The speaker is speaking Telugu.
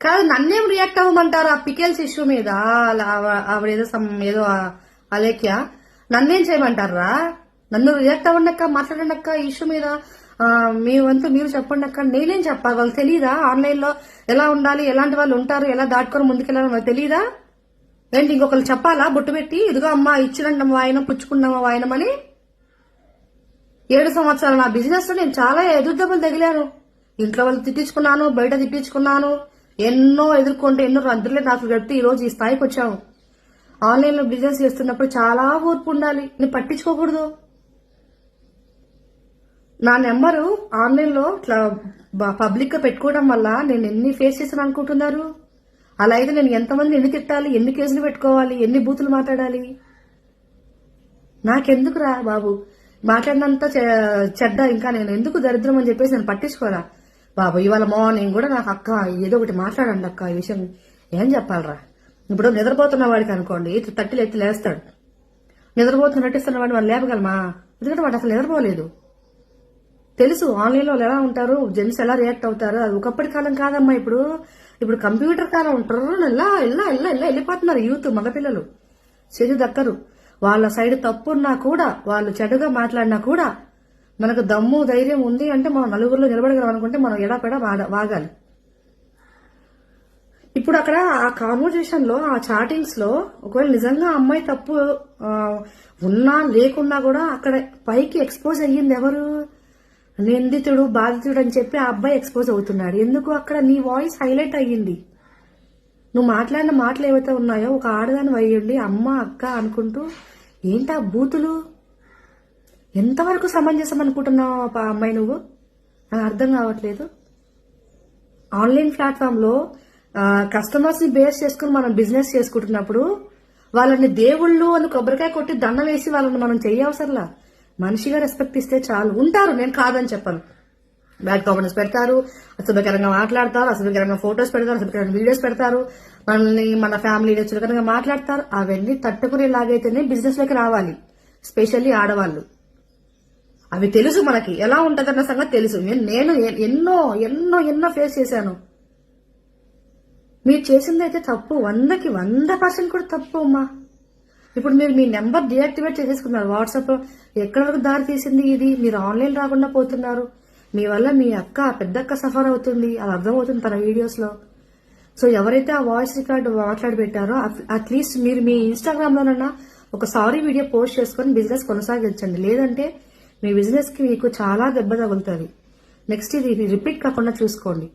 కాదు నన్నేం రియాక్ట్ అవ్వమంటారు ఆ పికెల్స్ ఇష్యూ మీద? ఆవిడ ఏదో అలేఖ్య నన్నేం చేయమంటారా? నన్ను రియాక్ట్ అవ్వండి అక్క, మాట్లాడండి అక్క ఈ ఇష్యూ మీద, మీ వంతు మీరు చెప్పండి అక్క. నేనేం చెప్పాలి? వాళ్ళకి తెలీదా ఆన్లైన్ లో ఎలా ఉండాలి, ఎలాంటి వాళ్ళు ఉంటారు, ఎలా దాటుకొని ముందుకెళ్ళాలి వాళ్ళకి తెలీదా ఏంటి? ఇంకొకరు చెప్పాలా బొట్టు పెట్టి ఇదిగో అమ్మా ఇచ్చినండి వాయనం పుచ్చుకున్నామా వాయనమని? 7 సంవత్సరాలు నా బిజినెస్ లో నేను చాలా ఎదురు దెబ్బలు తగిలాను. ఇంట్లో వాళ్ళు తిట్టించుకున్నాను, బయట తిట్టించుకున్నాను, ఎన్నో ఎదుర్కొంటే ఎన్నో రందులే నాకు గడిపి ఈ రోజు ఈ స్థాయికి వచ్చాము. ఆన్లైన్ లో బిజినెస్ చేస్తున్నప్పుడు చాలా ఓర్పు ఉండాలి, నేను పట్టించుకోకూడదు. నా నెంబరు ఆన్లైన్ లో పబ్లిక్ గా పెట్టుకోవడం వల్ల నేను ఎన్ని ఫేస్ చేశాను అనుకుంటున్నారు? అలా అయితే నేను ఎంతమందిని ఎన్ని తిట్టాలి, ఎన్ని కేసులు పెట్టుకోవాలి, ఎన్ని బూతులు మాట్లాడాలి? నాకెందుకురా బాబు మాట్లాడినంత చెడ్డ ఇంకా నేను ఎందుకు దరిద్రం అని చెప్పేసి నేను పట్టించుకోరా బాబు. ఇవాళ మార్నింగ్ కూడా నాకు అక్క ఏదో ఒకటి మాట్లాడండి అక్క, ఈ విషయం ఏం చెప్పాలరా? ఇప్పుడు నిద్రపోతున్న వాడికి అనుకోండి తట్టిలు ఎత్తి లేస్తాడు, నిద్రపోతున్న నటిస్తున్న వాడిని వాళ్ళు లేపగలమా? ఎందుకంటే వాడు అసలు నిద్రపోలేదు. తెలుసు ఆన్లైన్ లో ఎలా ఉంటారు, జెంట్స్ ఎలా రియాక్ట్ అవుతారు. అది ఒకప్పటి కాలం కాదమ్మా, ఇప్పుడు కంప్యూటర్ కాలం ఉంటారు. ఇలా ఇలా ఇలా ఇలా వెళ్ళిపోతున్నారు యూత్, మగపిల్లలు చెడు దక్కరు. వాళ్ళ సైడ్ తప్పున్నా కూడా, వాళ్ళు చెడుగా మాట్లాడినా కూడా మనకు దమ్ము ధైర్యం ఉంది అంటే మనం నలుగురిలో నిలబడగలం అనుకుంటే మనం ఎడాపెడా వాగాలి. ఇప్పుడు అక్కడ ఆ కాన్వర్జేషన్ లో, ఆ చాటింగ్స్ లో ఒకవేళ నిజంగా అమ్మాయి తప్పు ఉన్నా లేకున్నా కూడా అక్కడ పైకి ఎక్స్పోజ్ అయ్యింది ఎవరు? నిందితుడు బాధితుడు అని చెప్పి ఆ అబ్బాయి ఎక్స్పోజ్ అవుతున్నాడు. ఎందుకు? అక్కడ నీ వాయిస్ హైలైట్ అయ్యింది. నువ్వు మాట్లాడిన మాటలు ఏవైతే ఉన్నాయో ఒక ఆడదాని అయ్యండి అమ్మ అక్క అనుకుంటూ ఏంటా బూతులు? ఎంతవరకు సమంజసం అనుకుంటున్నావు అమ్మాయి నువ్వు? నాకు అర్థం కావట్లేదు. ఆన్లైన్ ప్లాట్ఫామ్ లో కస్టమర్స్ ని బేస్ చేసుకుని మనం బిజినెస్ చేసుకుంటున్నప్పుడు వాళ్ళని దేవుళ్ళు అని కొబ్బరికాయ కొట్టి దండం వేసి వాళ్ళని మనం చేయవసరలా. మనిషిగా రెస్పెక్ట్ ఇస్తే చాలు. ఉంటారు, నేను కాదని చెప్పను. బ్యాడ్ కామెంట్స్ పెడతారు, అసభ్యకరంగా మాట్లాడతారు, అసభ్యకరంగా ఫొటోస్ పెడతారు, అసభ్యకరంగా వీడియోస్ పెడతారు, మనల్ని మన ఫ్యామిలీని చులకరంగా మాట్లాడతారు. అవన్నీ తట్టుకునేలాగైతేనే బిజినెస్ లోకి రావాలి, స్పెషల్లీ ఆడవాళ్ళు. అవి తెలుసు మనకి ఎలా ఉంటదన్న సంగతి తెలుసు. నేను ఎన్నో ఎన్నో ఎన్నో ఫేస్ చేశాను. మీరు చేసింది అయితే తప్పు, 100కి 100% కూడా తప్పు అమ్మా. ఇప్పుడు మీరు మీ నెంబర్ డియాక్టివేట్ చేసేసుకున్నారు వాట్సాప్ లో. ఎక్కడి వరకు దారి తీసింది ఇది? మీరు ఆన్లైన్ రాకుండా పోతున్నారు. మీ వల్ల మీ అక్క పెద్దక్క సఫర్ అవుతుంది, అది అర్థమవుతుంది తన వీడియోస్ లో. సో ఎవరైతే ఆ వాయిస్ రికార్డు మాట్లాడి పెట్టారో అట్లీస్ట్ మీరు మీ ఇన్స్టాగ్రామ్ లోనన్నా ఒక సారీ వీడియో పోస్ట్ చేసుకుని బిజినెస్ కొనసాగించండి. లేదంటే మీ బిజినెస్ కి మీకు చాలా దెబ్బ తగులుతుంది. నెక్స్ట్ ఇది రిపీట్ కాకుండా చూసుకోండి.